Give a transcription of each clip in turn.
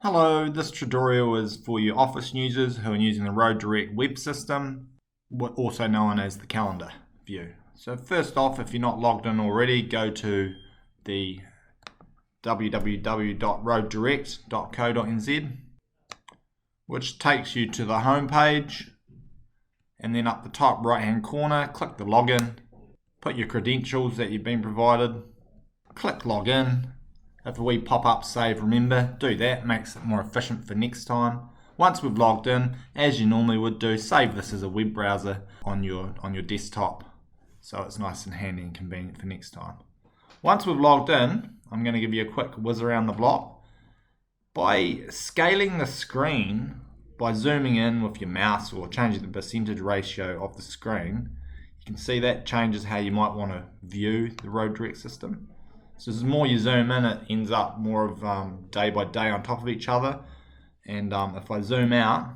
Hello, this tutorial is for you office users who are using the RoadDirect web system, also known as the calendar view. So first off, if you're not logged in already, go to the www.roaddirect.co.nz, which takes you to the home page, and then up the top right hand corner, click the login, put your credentials that you've been provided, click login. If a wee pop-up save, remember, do that, makes it more efficient for next time. Once we've logged in, as you normally would do, save this as a web browser on your desktop, so it's nice and handy and convenient for next time. Once we've logged in, I'm going to give you a quick whiz around the block. By scaling the screen, by zooming in with your mouse or changing the percentage ratio of the screen, you can see that changes how you might want to view the RoadDirect system. So the more you zoom in, it ends up more of day by day on top of each other. And if I zoom out,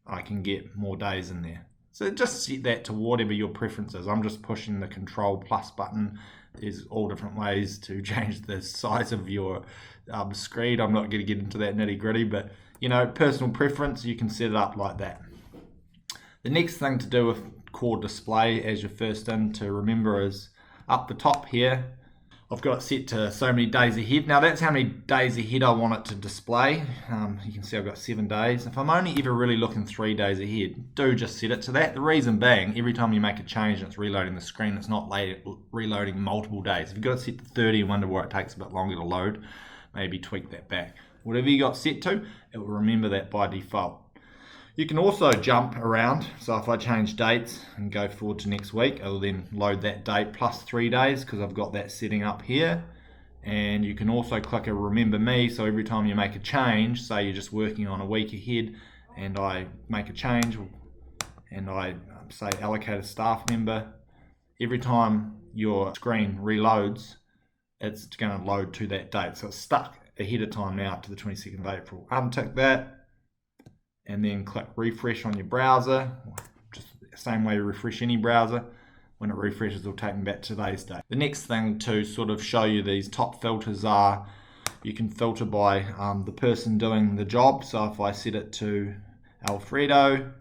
I can get more days in there. So just set that to whatever your preference is. I'm just pushing the Control Plus button. There's all different ways to change the size of your screen. I'm not going to get into that nitty gritty, but you know, personal preference, you can set it up like that. The next thing to do with core display as you're first in to remember is up the top here, I've got it set to so many days ahead. Now that's how many days ahead I want it to display. You can see I've got 7 days. If I'm only ever really looking 3 days ahead, do just set it to that. The reason being, every time you make a change and it's reloading the screen, it's not reloading multiple days. If you've got it set to 30 and wonder why it takes a bit longer to load, maybe tweak that back. Whatever you got set to, it will remember that by default. You can also jump around, so if I change dates and go forward to next week, it'll then load that date plus 3 days because I've got that setting up here. And you can also click a remember me, so every time you make a change, say you're just working on a week ahead and I make a change and I say allocate a staff member, every time your screen reloads, it's going to load to that date. So it's stuck ahead of time now to the 22nd of April. Untick that. And then click refresh on your browser, just the same way you refresh any browser. When it refreshes, it'll take me back to today's date. The next thing to sort of show you these top filters are, you can filter by the person doing the job. So if I set it to Alfredo,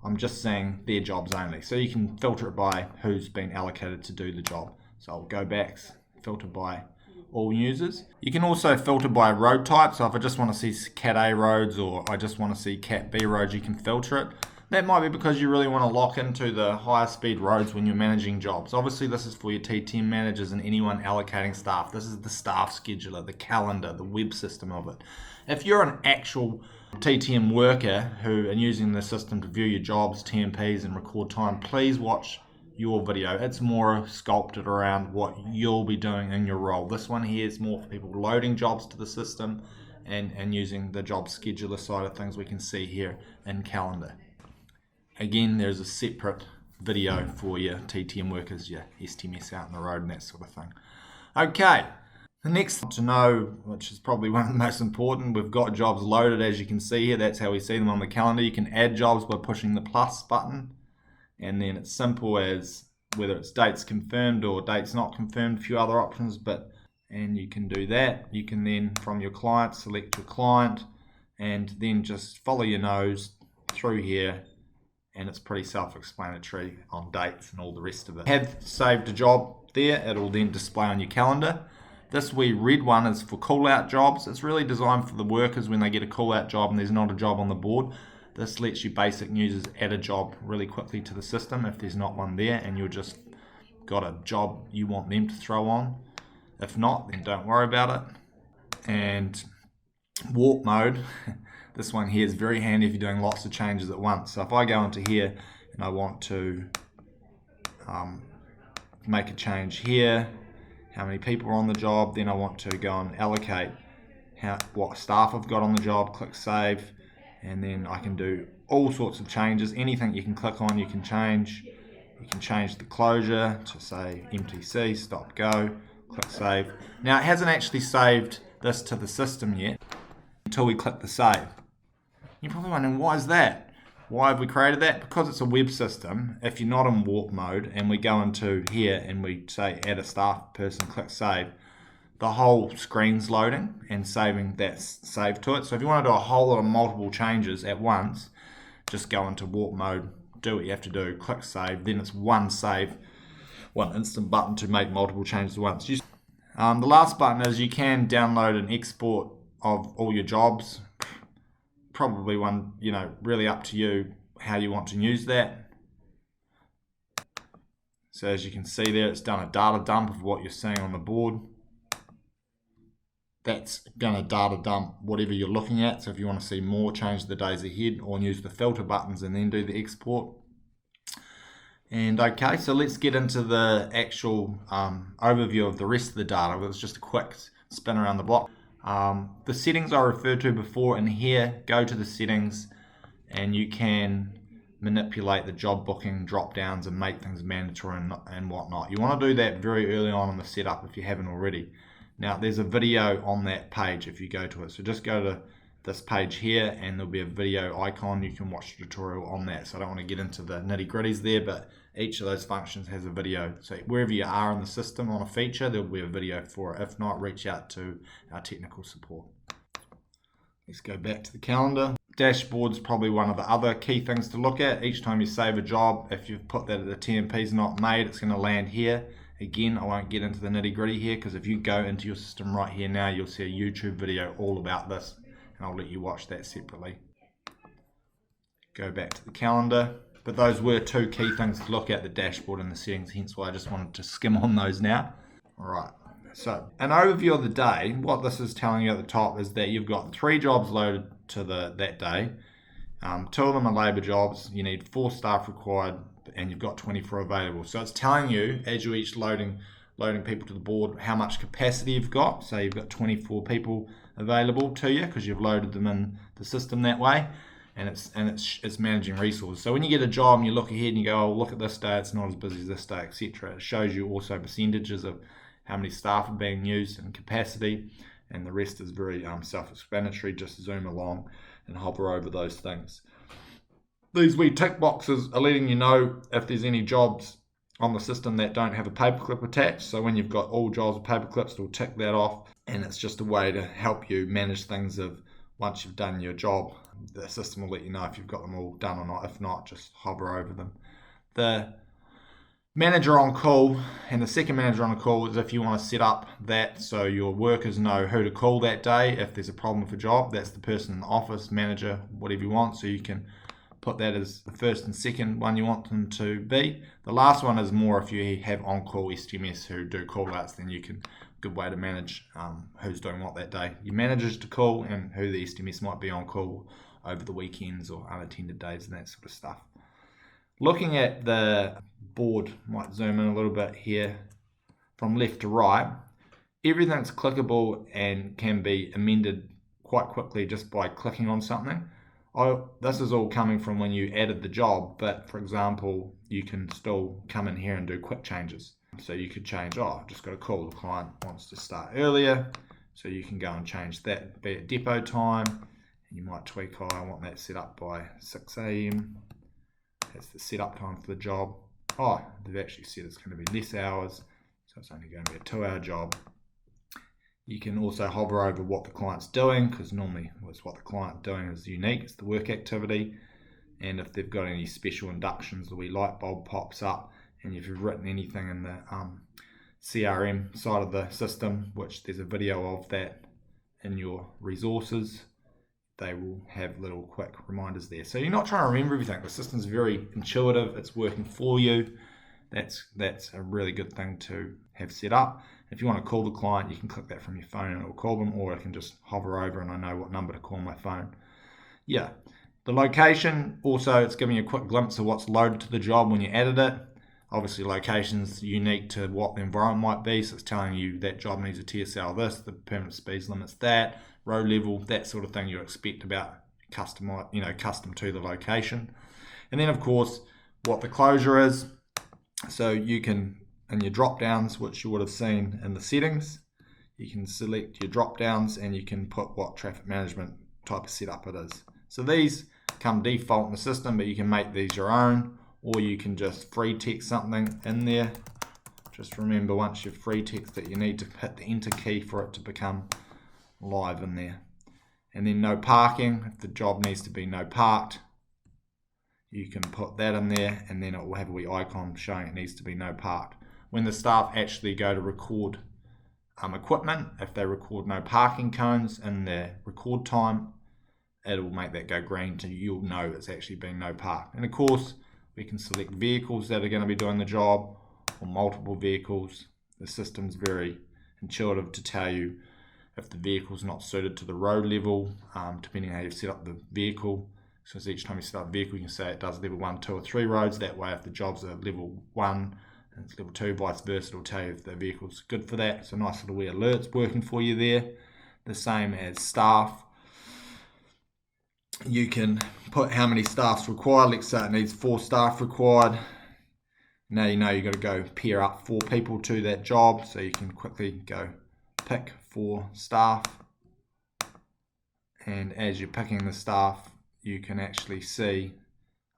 I'm just saying their jobs only. So you can filter it by who's been allocated to do the job. So I'll go back, filter by all users. You can also filter by road type, so if I just want to see Cat A roads or I just want to see Cat B roads, you can filter it. That might be because you really want to lock into the higher speed roads when you're managing jobs. Obviously this is for your TTM managers and anyone allocating staff. This is the staff scheduler, the calendar, the web system of it. If you're an actual TTM worker who are using the system to view your jobs, TMPs and record time, please watch your video. It's more sculpted around what you'll be doing in your role. This one here is more for people loading jobs to the system and using the job scheduler side of things we can see here in calendar. Again, there's a separate video for your TTM workers, your STMS out on the road and that sort of thing. Okay, the next thing to know, which is probably one of the most important, we've got jobs loaded as you can see here. That's how we see them on the calendar. You can add jobs by pushing the plus button. And then it's simple as whether it's dates confirmed or dates not confirmed, a few other options, and you can do that. You can then from your client select your client and then just follow your nose through here, and it's pretty self-explanatory on dates and all the rest of it. Have saved a job there, it'll then display on your calendar. This wee red one is for call out jobs. It's really designed for the workers when they get a call out job and there's not a job on the board. This lets you basic users add a job really quickly to the system if there's not one there and you've just got a job you want them to throw on. If not, then don't worry about it. And warp mode, this one here is very handy if you're doing lots of changes at once. So if I go into here and I want to make a change here, how many people are on the job, then I want to go and allocate what staff I've got on the job, click save. And then I can do all sorts of changes. Anything you can click on, you can change. You can change the closure to say MTC, stop, go, click save. Now it hasn't actually saved this to the system yet until we click the save. You're probably wondering, why is that? Why have we created that? Because it's a web system. If you're not in warp mode and we go into here and we say add a staff person, click save, the whole screen's loading and saving that's saved to it. So if you want to do a whole lot of multiple changes at once, just go into warp mode, do what you have to do, click save, then it's one save, one instant button to make multiple changes at once. The last button is you can download an export of all your jobs. Probably one, really up to you how you want to use that. So as you can see there, it's done a data dump of what you're seeing on the board. That's going to data dump whatever you're looking at. So if you want to see more, change the days ahead or use the filter buttons and then do the export. And okay, so let's get into the actual overview of the rest of the data. It's just a quick spin around the block. The settings I referred to before in here, go to the settings and you can manipulate the job booking drop downs and make things mandatory and whatnot. You want to do that very early on in the setup if you haven't already. Now there's a video on that page if you go to it. So just go to this page here and there'll be a video icon. You can watch the tutorial on that. So I don't want to get into the nitty gritties there, but each of those functions has a video. So wherever you are in the system on a feature, there'll be a video for it. If not, reach out to our technical support. Let's go back to the calendar. Dashboard's probably one of the other key things to look at. Each time you save a job, if you've put that the TMP's not made, it's going to land here. Again, I won't get into the nitty gritty here because if you go into your system right here now, you'll see a YouTube video all about this and I'll let you watch that separately. Go back to the calendar. But those were two key things to look at, the dashboard and the settings, hence why I just wanted to skim on those now. All right, so an overview of the day, what this is telling you at the top is that you've got 3 jobs loaded to that day. 2 of them are labour jobs. You need 4 staff required and you've got 24 available. So it's telling you as you're each loading people to the board how much capacity you've got. So you've got 24 people available to you because you've loaded them in the system that way. And it's managing resources. So when you get a job and you look ahead and you go, oh, look at this day, it's not as busy as this day, etc. It shows you also percentages of how many staff are being used and capacity, and the rest is very self-explanatory. Just zoom along and hover over those things. These wee tick boxes are letting you know if there's any jobs on the system that don't have a paperclip attached. So when you've got all jobs with paperclips, it'll tick that off, and it's just a way to help you manage things of once you've done your job. The system will let you know if you've got them all done or not. If not, just hover over them. The manager on call and the second manager on call is if you want to set up that so your workers know who to call that day if there's a problem with a job. That's the person in the office, manager, whatever you want. So you can put that as the first and second one you want them to be. The last one is more if you have on-call STMS who do call-outs, then you can, good way to manage who's doing what that day. Your managers to call and who the STMS might be on call over the weekends or unattended days and that sort of stuff. Looking at the board, might zoom in a little bit here from left to right, everything's clickable and can be amended quite quickly just by clicking on something. This is all coming from when you added the job, but for example, you can still come in here and do quick changes. So you could change, I've just got a call, the client wants to start earlier, so you can go and change that, be it depot time, and you might tweak, I want that set up by 6 AM. That's the setup time for the job. They've actually said it's going to be less hours, so it's only going to be a 2-hour job. You can also hover over what the client's doing, because normally what's what the client's doing is unique, it's the work activity. And if they've got any special inductions, the wee light bulb pops up, and if you've written anything in the CRM side of the system, which there's a video of that in your resources, they will have little quick reminders there. So you're not trying to remember everything. The system's very intuitive, it's working for you. That's a really good thing to have set up. If you want to call the client, you can click that from your phone and it will call them, or I can just hover over and I know what number to call on my phone. Yeah, the location, also it's giving you a quick glimpse of what's loaded to the job when you added it. Obviously location's unique to what the environment might be, so it's telling you that job needs a TSL this, the permanent speed limit's that, row level, that sort of thing you expect about custom to the location. And then of course what the closure is. So you can, in your drop downs, which you would have seen in the settings, you can select your drop downs and you can put what traffic management type of setup it is. So these come default in the system, but you can make these your own, or you can just free text something in there, Just remember once you've free text that you need to hit the enter key for it to become live in there. And then no parking, if the job needs to be no parked, you can put that in there, and then it will have a wee icon showing it needs to be no parked. When the staff actually go to record equipment, if they record no parking cones in their record time, it will make that go green, so you'll know it's actually been no parked. And of course, we can select vehicles that are going to be doing the job, or multiple vehicles. The system's very intuitive to tell you if the vehicle's not suited to the road level, depending on how you've set up the vehicle. So each time you set up a vehicle, you can say it does level 1, 2 or 3 roads. That way, if the job's are level 1 and it's level 2, vice versa, it'll tell you if the vehicle's good for that. So nice little wee alerts working for you there. The same as staff. You can put how many staff's required. Let's say it needs 4 staff required. Now you know you've got to go pair up 4 people to that job, so you can quickly go pick 4 staff. And as you're picking the staff, you can actually see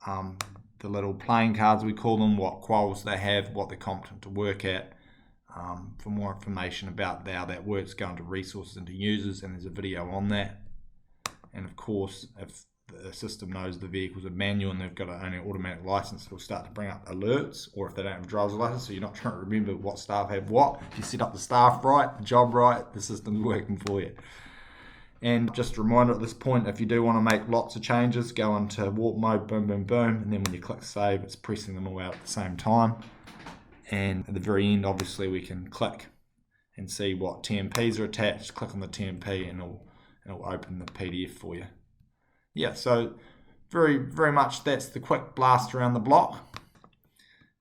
the little playing cards, we call them, what quals they have, what they're competent to work at. For more information about how that works, go into resources, into users, and there's a video on that. And of course, if the system knows the vehicles are manual and they've got only an automatic license, it'll start to bring up alerts. Or if they don't have a driver's license, so you're not trying to remember what staff have what, if you set up the staff right, the job right, the system's working for you. And just a reminder at this point, if you do want to make lots of changes, go into warp mode, boom, boom, boom, and then when you click save, it's pressing them all out at the same time. And at the very end, obviously, we can click and see what TMPs are attached. Click on the TMP and it'll open the PDF for you. Yeah, so very, very much that's the quick blast around the block.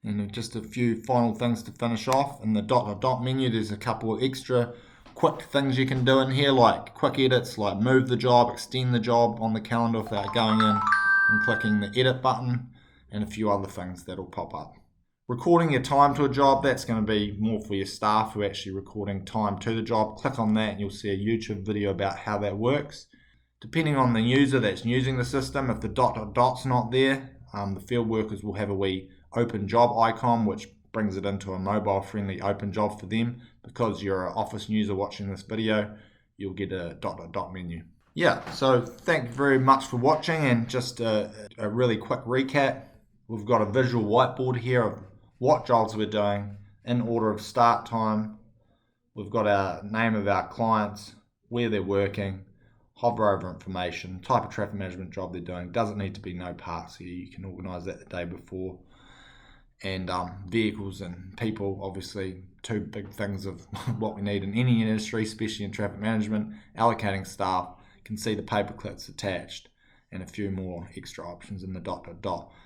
And just a few final things to finish off. In the dot menu, there's a couple of extra quick things you can do in here, like quick edits, like move the job, extend the job on the calendar without going in and clicking the edit button, and a few other things that'll pop up. Recording your time to a job, that's going to be more for your staff who are actually recording time to the job. Click on that and you'll see a YouTube video about how that works. Depending on the user that's using the system, if the dot's not there, the field workers will have a wee open job icon, which brings it into a mobile friendly open job for them. Because you're an office user watching this video, you'll get a dot menu. Yeah, so thank you very much for watching, and just a really quick recap. We've got a visual whiteboard here of what jobs we're doing in order of start time. We've got our name of our clients, where they're working, hover over information, type of traffic management job they're doing. Doesn't need to be no parts here, you can organise that the day before. And vehicles and people, obviously 2 big things of what we need in any industry, especially in traffic management. Allocating staff, you can see the paperclips attached, and a few more extra options in the dot.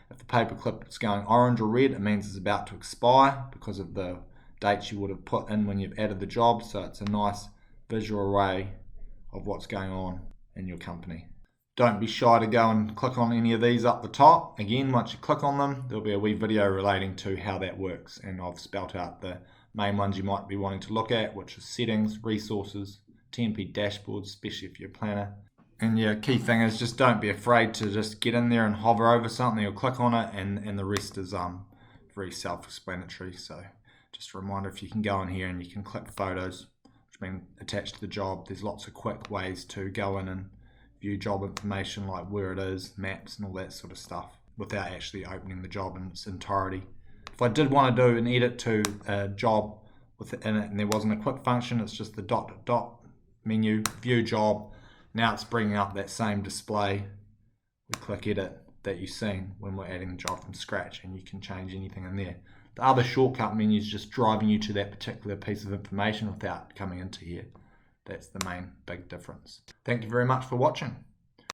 If the paperclip is going orange or red, it means it's about to expire because of the dates you would have put in when you've added the job. So it's a nice visual array of what's going on in your company. Don't be shy to go and click on any of these up the top. Again, once you click on them, there'll be a wee video relating to how that works, and I've spelt out the main ones you might be wanting to look at, which is settings, resources, TMP dashboards, especially if you're a planner. And yeah, key thing is just don't be afraid to just get in there and hover over something or click on it, and the rest is very self-explanatory. So just a reminder, if you can go in here and you can click photos, which have been attached to the job, there's lots of quick ways to go in and view job information, like where it is, maps and all that sort of stuff, without actually opening the job in its entirety. If I did want to do an edit to a job within it and there wasn't a quick function, it's just the dot menu, view job. Now it's bringing up that same display. We click edit that you've seen when we're adding the job from scratch, and you can change anything in there. The other shortcut menu is just driving you to that particular piece of information without coming into here. That's the main big difference. Thank you very much for watching.